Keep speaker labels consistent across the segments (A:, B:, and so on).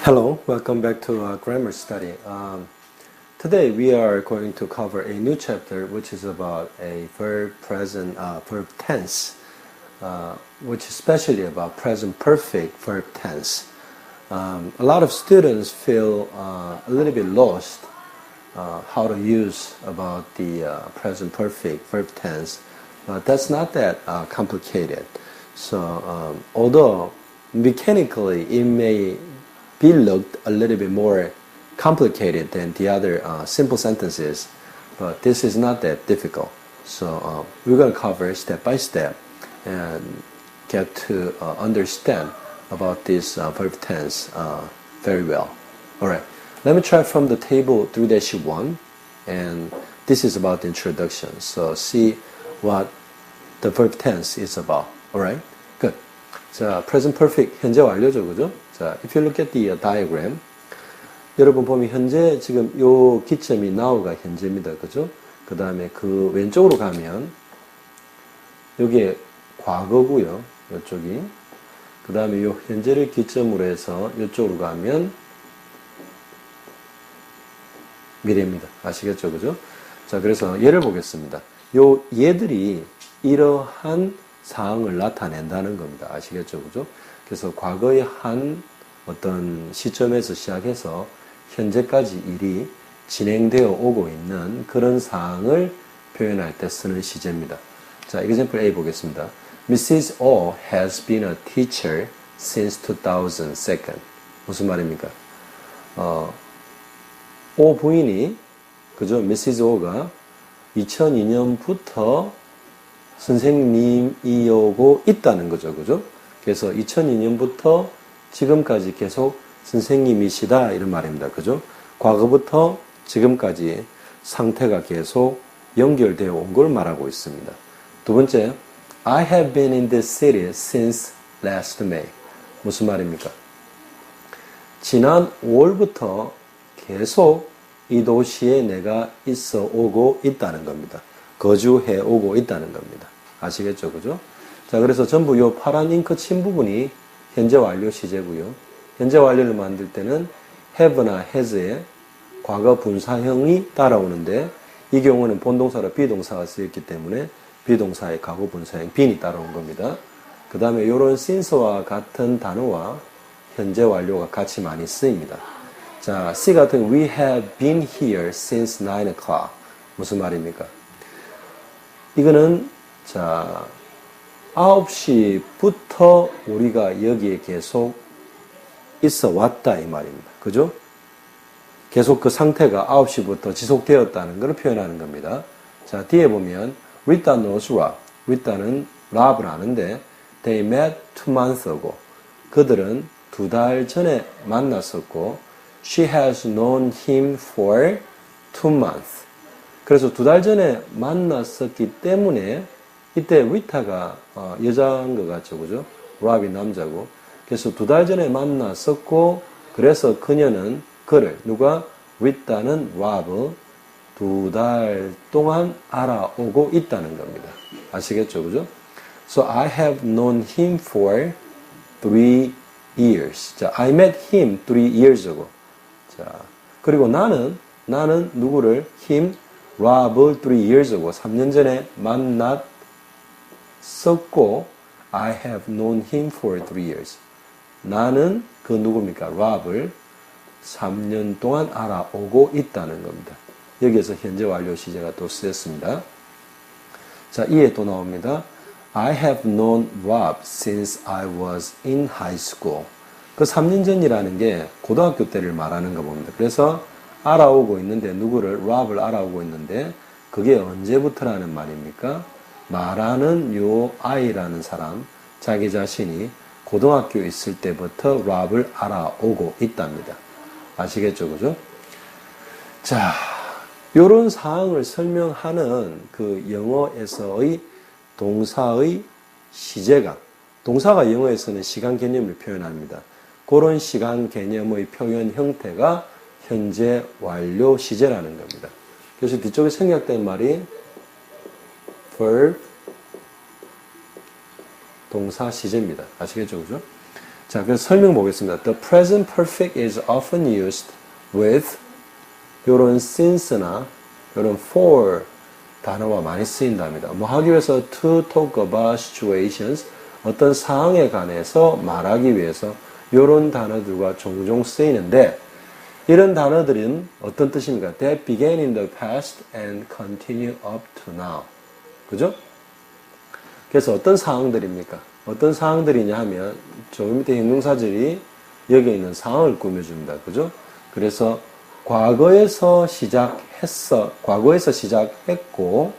A: Hello, welcome back to grammar study. Today we are going to cover a new chapter which is about a verb tense, which is especially about present perfect verb tense. A lot of students feel a little bit lost how to use about the present perfect verb tense, but that's not that complicated. So although mechanically it may be looked a little bit more complicated than the other simple sentences, but this is not that difficult. So we're going to cover step by step and get to understand about this verb tense very well. Alright, let me try from the table 3-1, and this is about the introduction. So see what the verb tense is about. Alright, good. 자, present perfect 현재 완료죠, 그죠? 자, if you look at the diagram, 여러분 보면 현재 지금 요 기점이 now가 현재입니다, 그죠? 그 다음에 그 왼쪽으로 가면 요게 과거고요, 요쪽이. 그 다음에 요 현재를 기점으로 해서 요쪽으로 가면 미래입니다. 아시겠죠, 그죠? 자, 그래서 예를 보겠습니다. 요 얘들이 이러한 사항을 나타낸다는 겁니다. 아시겠죠, 그죠? 그래서 과거의 한 어떤 시점에서 시작해서 현재까지 일이 진행되어 오고 있는 그런 사항을 표현할 때 쓰는 시제입니다. 자, example A 보겠습니다. Mrs. O has been a teacher since 2002. 무슨 말입니까? O 부인이, 그죠? Mrs. O가 2002년부터 선생님이오고 있다는 거죠, 그죠? 그래서 2002년부터 지금까지 계속 선생님이시다 이런 말입니다. 그죠? 과거부터 지금까지 상태가 계속 연결되어 온 걸 말하고 있습니다. 두 번째, I have been in this city since last May. 무슨 말입니까? 지난 5월부터 계속 이 도시에 내가 있어 오고 있다는 겁니다. 거주해 오고 있다는 겁니다. 아시겠죠? 그죠? 자, 그래서 전부 요 파란 잉크 친 부분이 현재 완료 시제고요. 현재 완료를 만들 때는 have나 has의 과거 분사형이 따라오는데 이 경우는 본동사로 비동사가 쓰였기 때문에 비동사의 과거 분사형 being이 따라온 겁니다. 그 다음에 이런 since와 같은 단어와 현재 완료가 같이 많이 쓰입니다. 자, C 같은 we have been here since 9 o'clock. 무슨 말입니까? 이거는 자 9시부터 우리가 여기에 계속 있어 왔다 이 말입니다. 그죠? 계속 그 상태가 9시부터 지속되었다는 것을 표현하는 겁니다. 자, 뒤에 보면 Rita knows Rob. Rita는 Rob을 아는데 They met 2 months ago. 그들은 2달 전에 만났었고 She has known him for 2 months. 그래서 2달 전에 만났었기 때문에 이때 리타가 여자인 것 같죠, 그죠? 랍이 남자고. 그래서 2달 전에 만났었고, 그래서 그녀는 그를, 누가? 리타는 랍을 2달 동안 알아오고 있다는 겁니다. 아시겠죠, 그죠? So I have known him for 3 years. 자, I met him 3 years ago. 자, 그리고 나는 누구를? him, 랍을 3 years ago, 3년 전에 만났었고, I have known him for 3 years. 나는 그 누굽니까? 랍을 3년 동안 알아오고 있다는 겁니다. 여기에서 현재 완료 시제가 또 쓰였습니다. 자, 이에 또 나옵니다. I have known Rob since I was in high school. 그 3년 전이라는 게 고등학교 때를 말하는 거 봅니다. 그래서 알아오고 있는데 누구를? 랍을 알아오고 있는데 그게 언제부터라는 말입니까? 말하는 요 아이라는 사람 자기 자신이 고등학교에 있을 때부터 랍을 알아오고 있답니다. 아시겠죠? 그죠? 자, 요런 사항을 설명하는 그 영어에서의 동사의 시제가, 동사가 영어에서는 시간 개념을 표현합니다. 그런 시간 개념의 표현 형태가 현재 완료 시제라는 겁니다. 그래서 뒤쪽에 생략된 말이 verb 동사 시제입니다. 아시겠죠? 그죠? 자, 그래서 설명 보겠습니다. The present perfect is often used with 요런 since나 요런 for 단어가 많이 쓰인답니다. 뭐 하기 위해서 to talk about situations, 어떤 상황에 관해서 말하기 위해서 요런 단어들과 종종 쓰이는데, 이런 단어들은 어떤 뜻입니까? That began in the past and continue up to now. 그죠? 그래서 어떤 상황들입니까? 어떤 상황들이냐 하면 저 밑에 형용사들이 여기 있는 상황을 꾸며줍니다. 그죠? 그래서 과거에서 시작했고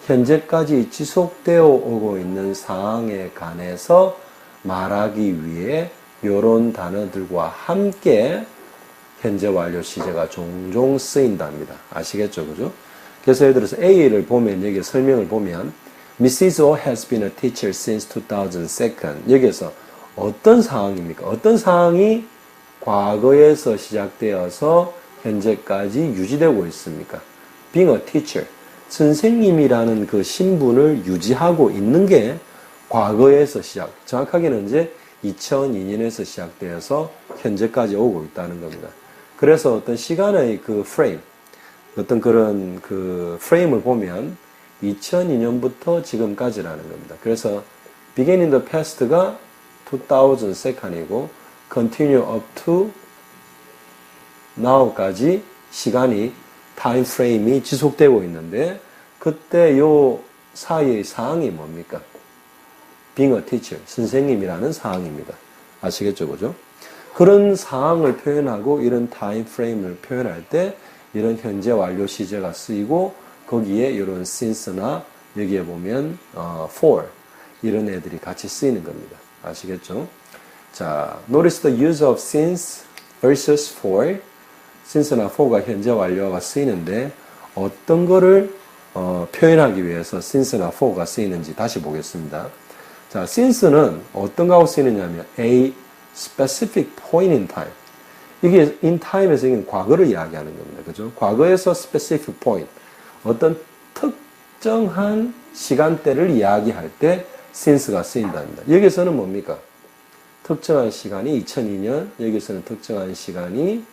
A: 현재까지 지속되어 오고 있는 상황에 관해서 말하기 위해 이런 단어들과 함께 현재 완료 시제가 종종 쓰인답니다. 아시겠죠? 그죠? 그래서 예를 들어서 A를 보면, 여기 설명을 보면 Mrs. O has been a teacher since 2002. 여기에서 어떤 상황입니까? 어떤 상황이 과거에서 시작되어서 현재까지 유지되고 있습니까? Being a teacher. 선생님이라는 그 신분을 유지하고 있는 게 과거에서 정확하게는 이제 2002년에서 시작되어서 현재까지 오고 있다는 겁니다. 그래서 어떤 시간의 그 프레임, 어떤 그런 그 프레임을 보면 2002년부터 지금까지라는 겁니다. 그래서 begin in the past가 2002이고 continue up to now까지 시간이 타임 프레임이 지속되고 있는데, 그때 요 사이의 상황이 뭡니까? being a teacher, 선생님이라는 상황입니다. 아시겠죠? 그죠? 그런 상황을 표현하고 이런 타임 프레임을 표현할 때 이런 현재 완료 시제가 쓰이고, 거기에 이런 since나 여기에 보면 for 이런 애들이 같이 쓰이는 겁니다. 아시겠죠? 자, notice the use of since versus for. since나 for가 현재 완료가 쓰이는데 어떤 거를 표현하기 위해서 since나 for가 쓰이는지 다시 보겠습니다. 자, since는 어떤 거하고 쓰이느냐면 a specific point in time. 이게 in time에서 이게 과거를 이야기하는 겁니다. 그죠? 과거에서 specific point. 어떤 특정한 시간대를 이야기할 때 since가 쓰인답니다. 여기서는 뭡니까? 특정한 시간이 2002년, 여기서는 특정한 시간이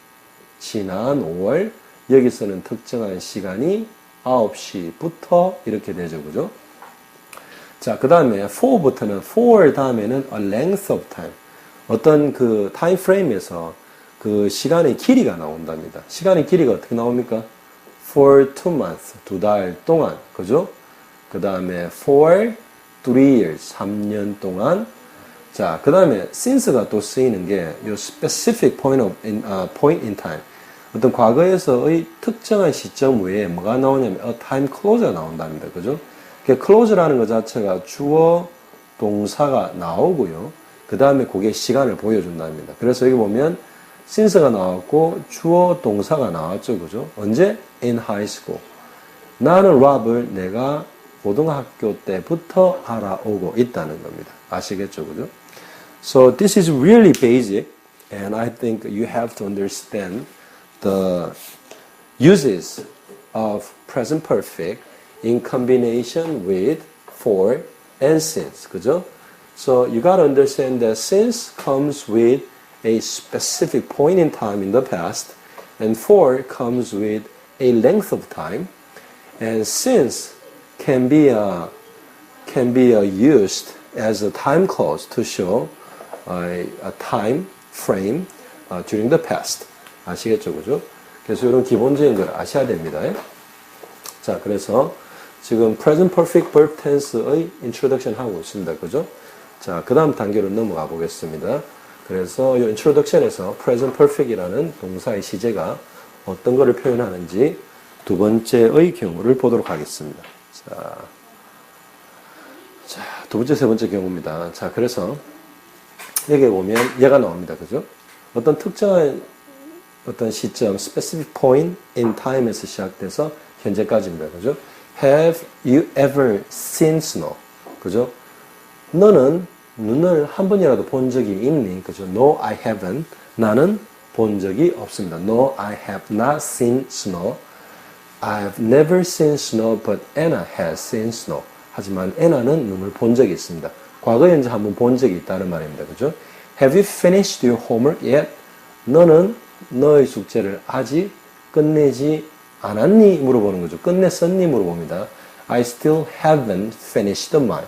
A: 지난 5월, 여기서는 특정한 시간이 9시부터 이렇게 되죠. 그죠? 자, 그 다음에 for부터는 for 다음에는 a length of time. 어떤 그 타임 프레임에서 그 시간의 길이가 나온답니다. 시간의 길이가 어떻게 나옵니까? for 2 months, 2달 동안. 그죠? 그 다음에 for 3 years, 3년 동안. 자, 그 다음에 since가 또 쓰이는 게 요 specific point in time. 어떤 과거에서의 특정한 시점 외에 뭐가 나오냐면 a time close가 나온답니다. 그죠? close라는 것 자체가 주어 동사가 나오고요. 그 다음에 그게 시간을 보여준답니다. 그래서 여기 보면 since가 나왔고 주어 동사가 나왔죠. 그죠? 언제? in high school. 나는 랍을 내가 고등학교 때부터 알아오고 있다는 겁니다. 아시겠죠? 그죠? So this is really basic, and I think you have to understand the uses of present perfect in combination with for and since. 그죠? So you got to understand that since comes with a specific point in time in the past, and for comes with a length of time, and since can be used as a time clause to show a time frame during the past. 아시겠죠? 그죠? 그래서 이런 기본적인 걸 아셔야 됩니다. 자, 그래서 지금 present perfect verb tense의 introduction 하고 있습니다. 그죠? 자, 그 다음 단계로 넘어가 보겠습니다. 그래서 이 introduction에서 present perfect이라는 동사의 시제가 어떤 거를 표현하는지 두 번째의 경우를 보도록 하겠습니다. 자, 두 번째, 세 번째 경우입니다. 자, 그래서 여기에 보면 얘가 나옵니다. 그죠? 어떤 특정한 어떤 시점, specific point in time에서 시작돼서 현재까지입니다. 그죠? Have you ever seen snow? 그죠? 너는 눈을 한 번이라도 본 적이 있니? 그죠? No, I haven't. 나는 본 적이 없습니다. No, I have not seen snow. I've never seen snow, but Anna has seen snow. 하지만 애나는 눈을 본 적이 있습니다. 과거에 이제 한번 본 적이 있다는 말입니다. 그죠? Have you finished your homework yet? 너는 너의 숙제를 아직 끝내지 않았니? 물어보는 거죠. 끝냈었니? 물어봅니다. I still haven't finished mine.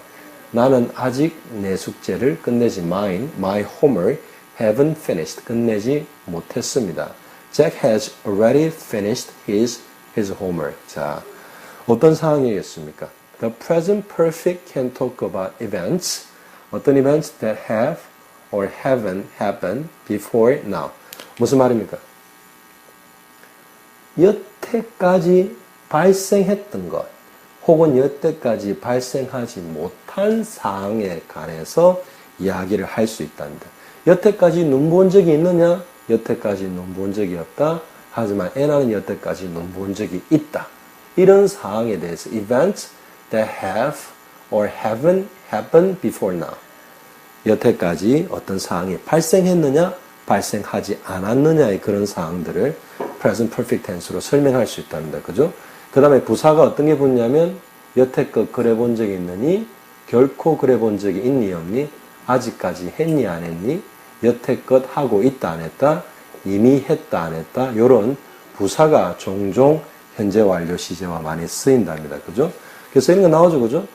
A: 나는 아직 내 숙제를 끝내지 my homework haven't finished. 끝내지 못했습니다. Jack has already finished his homework. 자, 어떤 상황이겠습니까? The present perfect can talk about events. 어떤 events that have or haven't happened before now. 무슨 말입니까? 여태까지 발생했던 것 혹은 여태까지 발생하지 못한 사항에 관해서 이야기를 할 수 있답니다. 여태까지 눈 본 적이 있느냐? 여태까지 눈 본 적이 없다. 하지만 애나는 여태까지 눈 본 적이 있다. 이런 사항에 대해서 events that have or haven't happened before now. 여태까지 어떤 사항이 발생했느냐, 발생하지 않았느냐의 그런 사항들을 present perfect tense로 설명할 수 있답니다. 그죠? 그 다음에 부사가 어떤 게 붙냐면 여태껏 그래 본 적이 있느니, 결코 그래 본 적이 있니 없니, 아직까지 했니 안 했니, 여태껏 하고 있다 안 했다, 이미 했다 안 했다, 이런 부사가 종종 현재 완료 시제와 많이 쓰인답니다. 그죠? 그래서 이런 거 나오죠. 그죠?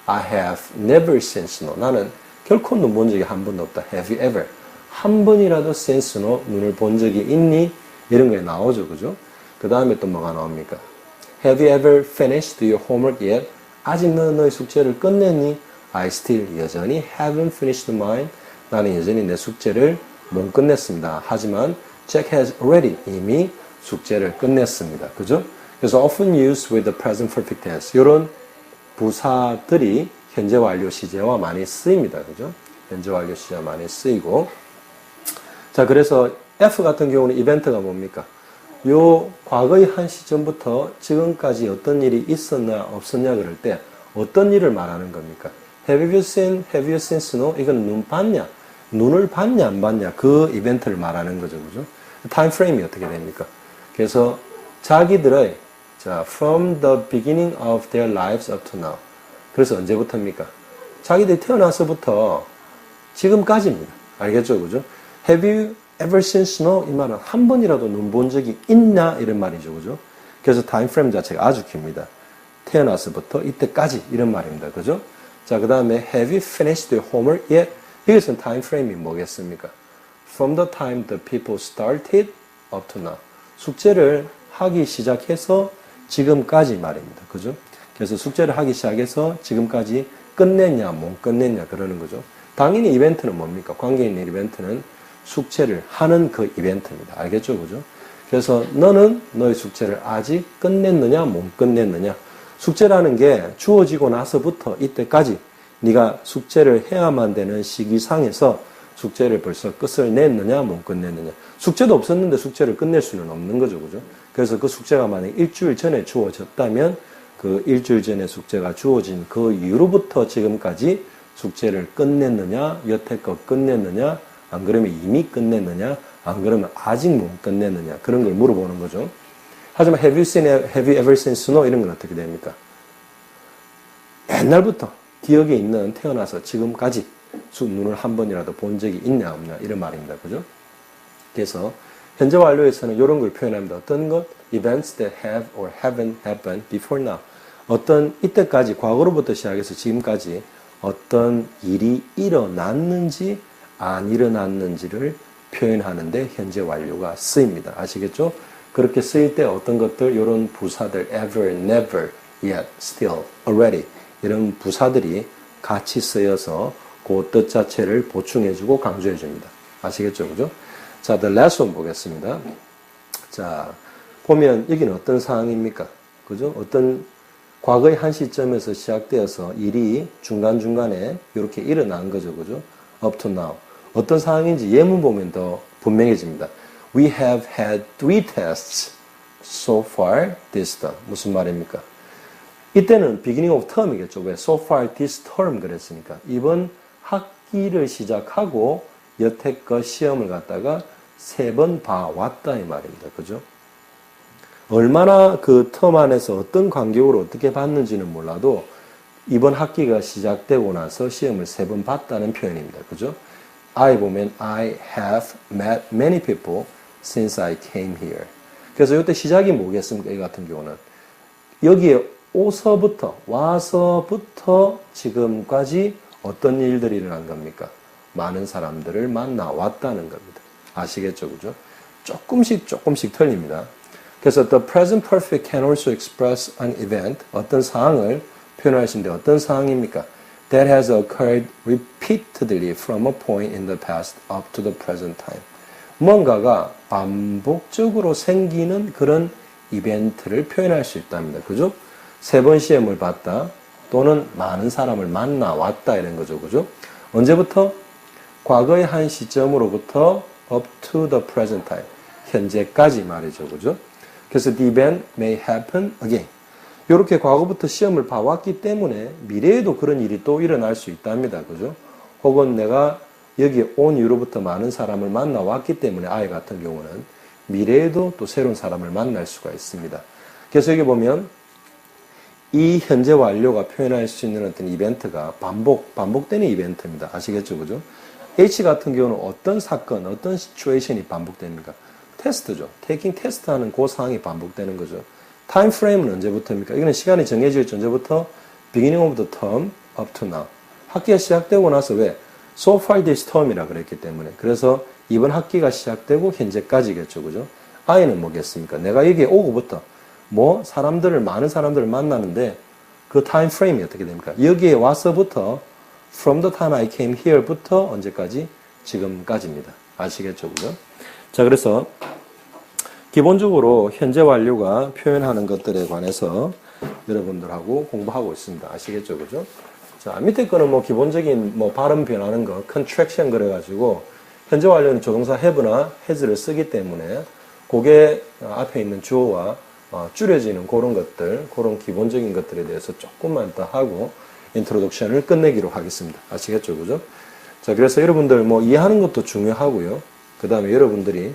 A: I have never seen snow. 나는 결코 눈 본 적이 한 번도 없다. Have you ever? 한 번이라도 seen snow, 눈을 본 적이 있니? 이런 거에 나오죠. 그죠? 그 다음에 또 뭐가 나옵니까? Have you ever finished your homework yet? 아직 너는 너의 숙제를 끝냈니? I still 여전히 haven't finished mine. 나는 여전히 내 숙제를 못 끝냈습니다. 하지만 Jack has already 이미 숙제를 끝냈습니다. 그죠? 그래서 often used with the present perfect tense. 이런 부사들이 현재 완료 시제와 많이 쓰입니다. 그죠? 현재 완료 시제와 많이 쓰이고. 자, 그래서 F 같은 경우는 이벤트가 뭡니까? 요 과거의 한 시점부터 지금까지 어떤 일이 있었나 없었냐 그럴 때 어떤 일을 말하는 겁니까? Have you seen snow? 이건 눈 봤냐? 눈을 봤냐 안 봤냐? 그 이벤트를 말하는 거죠. 그죠? 타임 프레임이 어떻게 됩니까? 그래서 자기들의 자, from the beginning of their lives up to now. 그래서 언제부터입니까? 자기들이 태어나서부터 지금까지입니다. 알겠죠? 그죠? Have you ever seen snow? 이 말은 한 번이라도 눈 본 적이 있냐? 이런 말이죠. 그죠? 그래서 타임 프레임 자체가 아주 깁니다. 태어나서부터 이때까지 이런 말입니다. 그죠? 자, 그 다음에 have you finished your homework yet? 이것은 타임 프레임이 뭐겠습니까? From the time the people started up to now. 숙제를 하기 시작해서 지금까지 말입니다. 그죠? 그래서 숙제를 하기 시작해서 지금까지 끝냈냐, 못 끝냈냐, 그러는 거죠. 당연히 이벤트는 뭡니까? 관계 있는 이벤트는 숙제를 하는 그 이벤트입니다. 알겠죠? 그죠? 그래서 너는 너의 숙제를 아직 끝냈느냐, 못 끝냈느냐. 숙제라는 게 주어지고 나서부터 이때까지 네가 숙제를 해야만 되는 시기상에서 숙제를 벌써 끝을 냈느냐, 못 끝냈느냐. 숙제도 없었는데 숙제를 끝낼 수는 없는 거죠. 그죠? 그래서 그 숙제가 만약 일주일 전에 주어졌다면 그 일주일 전에 숙제가 주어진 그 이후로부터 지금까지 숙제를 끝냈느냐, 여태껏 끝냈느냐, 안 그러면 이미 끝냈느냐, 안 그러면 아직 못 끝냈느냐, 그런 걸 물어보는 거죠. 하지만 have you ever seen snow? 이런 건 어떻게 됩니까? 옛날부터 기억에 있는 태어나서 지금까지 눈을 한 번이라도 본 적이 있냐 없냐 이런 말입니다. 그죠? 그래서 현재 완료에서는 이런 걸 표현합니다. 어떤 것? Events that have or haven't happened before now. 어떤 이때까지 과거로부터 시작해서 지금까지 어떤 일이 일어났는지 안 일어났는지를 표현하는데 현재 완료가 쓰입니다. 아시겠죠? 그렇게 쓰일 때 어떤 것들, 이런 부사들, ever, never, yet, still, already 이런 부사들이 같이 쓰여서 그 뜻 자체를 보충해주고 강조해줍니다. 아시겠죠? 그죠? 자, the last one 보겠습니다. 자, 보면 여기는 어떤 상황입니까? 그죠? 어떤 과거의 한 시점에서 시작되어서 일이 중간중간에 이렇게 일어난 거죠. 그죠? up to now. 어떤 상황인지 예문 보면 더 분명해집니다. We have had 3 tests so far this term. 무슨 말입니까? 이때는 beginning of term이겠죠. 왜? So far this term 그랬으니까. 이번 학기를 시작하고 여태껏 시험을 갖다가 3번 봐왔다 이 말입니다. 그죠? 얼마나 그 텀 안에서 어떤 간격으로 어떻게 봤는지는 몰라도 이번 학기가 시작되고 나서 시험을 3번 봤다는 표현입니다. 그죠? I 보면 I have met many people since I came here. 그래서 이때 시작이 뭐겠습니까? 이 같은 경우는 여기에 와서부터 지금까지 어떤 일들이 일어난 겁니까? 많은 사람들을 만나왔다는 겁니다. 아시겠죠? 그죠? 조금씩 틀립니다. 그래서 the present perfect can also express an event, 어떤 상황을 표현할 수 있는데 어떤 상황입니까? That has occurred repeatedly from a point in the past up to the present time. 뭔가가 반복적으로 생기는 그런 이벤트를 표현할 수 있답니다. 그죠? 3번 시험을 봤다 또는 많은 사람을 만나왔다 이런 거죠. 그죠? 언제부터? 과거의 한 시점으로부터 up to the present time. 현재까지 말이죠. 그죠? 그래서 the event may happen again. 이렇게 과거부터 시험을 봐왔기 때문에 미래에도 그런 일이 또 일어날 수 있답니다. 그죠? 혹은 내가 여기 온 이후로부터 많은 사람을 만나왔기 때문에 I 같은 경우는 미래에도 또 새로운 사람을 만날 수가 있습니다. 그래서 여기 보면 이 현재 완료가 표현할 수 있는 어떤 이벤트가 반복되는 이벤트입니다. 아시겠죠? 그죠? H 같은 경우는 어떤 사건, 어떤 시츄에이션이 반복됩니까? 테스트죠. 테이킹 테스트 하는 그 상황이 반복되는 거죠. 타임 프레임은 언제부터입니까? 이거는 시간이 정해져 있죠. 언제부터? beginning of the term up to now. 학기가 시작되고 나서 왜? so far this term이라 그랬기 때문에. 그래서 이번 학기가 시작되고 현재까지겠죠. 그죠? I는 뭐겠습니까? 내가 여기에 오고부터 많은 사람들을 만나는데 그 타임 프레임이 어떻게 됩니까? 여기에 와서부터 from the time I came here부터 언제까지? 지금까지입니다. 아시겠죠? 그죠? 자, 그래서 기본적으로 현재 완료가 표현하는 것들에 관해서 여러분들하고 공부하고 있습니다. 아시겠죠? 그죠? 자, 밑에 거는 기본적인 발음 변하는 거, contraction 그래가지고 현재 완료는 조동사 have나 has를 쓰기 때문에 그게 앞에 있는 주어와 줄여지는 그런 것들, 그런 기본적인 것들에 대해서 조금만 더 하고 인트로덕션을 끝내기로 하겠습니다. 아시겠죠? 그죠? 자, 그래서 여러분들 이해하는 것도 중요하고요. 그 다음에 여러분들이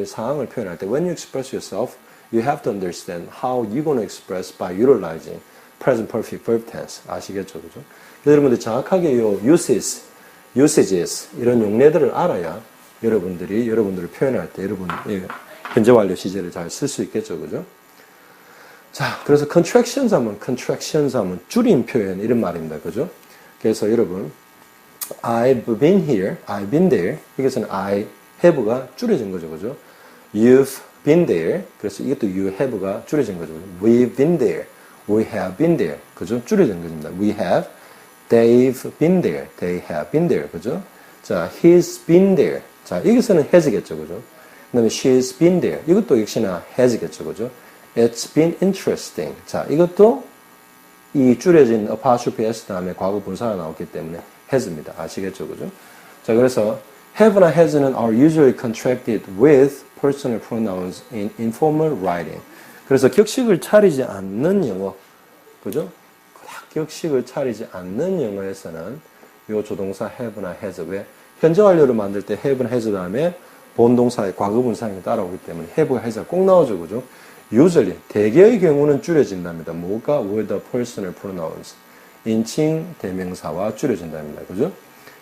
A: 상황을 표현할 때 when you express yourself, you have to understand how you're going to express by utilizing present perfect verb tense. 아시겠죠? 그죠? 그래서 여러분들이 정확하게 usages 이런 용례들을 알아야 여러분들을 표현할 때 현재 완료 시제를 잘 쓸 수 있겠죠. 그죠? 자, 그래서 contractions 하면 줄임 표현 이런 말입니다. 그죠? 그래서 여러분 I've been here, I've been there. 여기서는 I have가 줄여진 거죠. 그죠? You've been there. 그래서 이것도 you have가 줄여진 거죠. We've been there. We have been there. 그죠? 줄여진 겁니다. We have. They've been there. They have been there. 그죠? 자, he's been there. 자, 여기서는 has겠죠. 그죠? 그 다음에 she's been there. 이것도 역시나 has겠죠. 그죠? It's been interesting. 자, 이것도 이 줄여진 apostrophe s 다음에 과거 분사가 나왔기 때문에 has입니다. 아시겠죠? 그죠? 자, 그래서 have나 has는 are usually contracted with personal pronouns in informal writing. 그래서 격식을 차리지 않는 영어, 그죠? 격식을 차리지 않는 영어에서는 요 조동사 have나 has, 왜? 현재 완료를 만들 때 have나 has 다음에 본동사의 과거 분사형이 따라오기 때문에 have가 has가 꼭 나오죠, 그죠? usually, 대개의 경우는 줄여진답니다. 뭐가? with the personal pronouns. 인칭 대명사와 줄여진답니다. 그죠?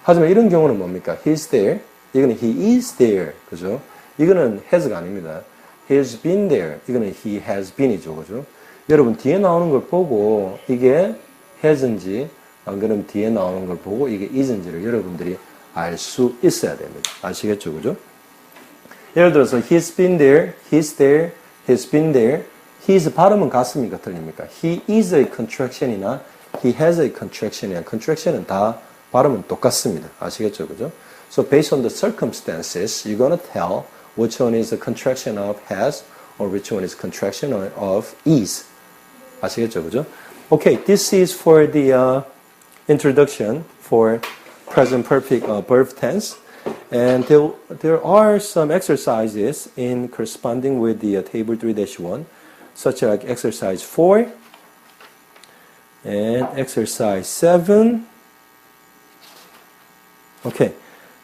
A: 하지만 이런 경우는 뭡니까? he's there. 이거는 he is there. 그죠? 이거는 has가 아닙니다. he's been there. 이거는 he has been이죠. 그죠? 여러분, 뒤에 나오는 걸 보고 이게 has인지, 안 그러면 뒤에 나오는 걸 보고 이게 is인지를 여러분들이 알 수 있어야 됩니다. 아시겠죠? 그죠? 예를 들어서 he's been there, he's there, he's been there. his 발음은 같습니까? 틀립니까? he is a contraction이나 he has a contraction이나 contraction은 다 발음은 똑같습니다. 아시겠죠? 그죠? So based on the circumstances, you're going to tell which one is a contraction of has or which one is contraction of is. 아시겠죠? 그죠? Okay, this is for the introduction for present perfect verb tense. And there are some exercises in corresponding with the table 3-1, such as exercise 4 and exercise 7. Okay,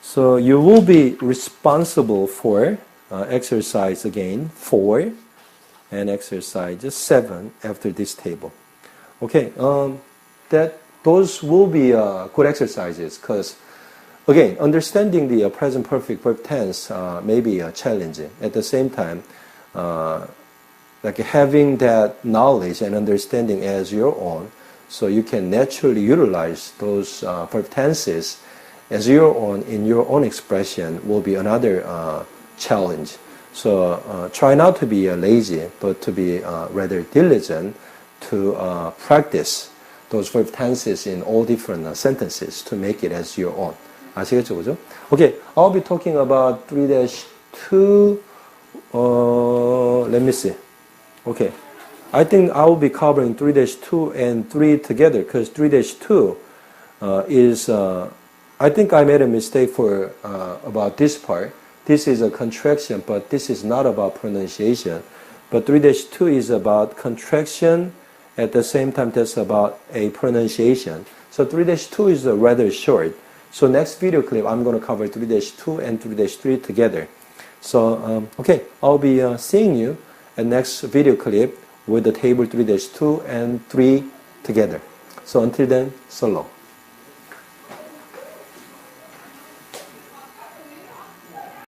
A: so you will be responsible for exercise again 4 and exercise 7 after this table. Okay, those will be good exercises because again, understanding the present perfect verb tense may be challenging. At the same time, like having that knowledge and understanding as your own, so you can naturally utilize those verb tenses as your own in your own expression will be another challenge. So try not to be lazy, but to be rather diligent to practice those verb tenses in all different sentences to make it as your own. 아시겠죠, 그죠? Okay, I'll be talking about 3-2. Let me see. Okay, I think I will be covering 3-2 and 3 together because 3-2 is. I think I made a mistake for about this part. This is a contraction, but this is not about pronunciation. But 3-2 is about contraction. At the same time, that's about a pronunciation. So 3-2 is rather short. So next video clip, I'm going to cover 3-2 and 3-3 together. So, okay, I'll be seeing you at next video clip with the table 3-2 and 3 together. So until then, so long.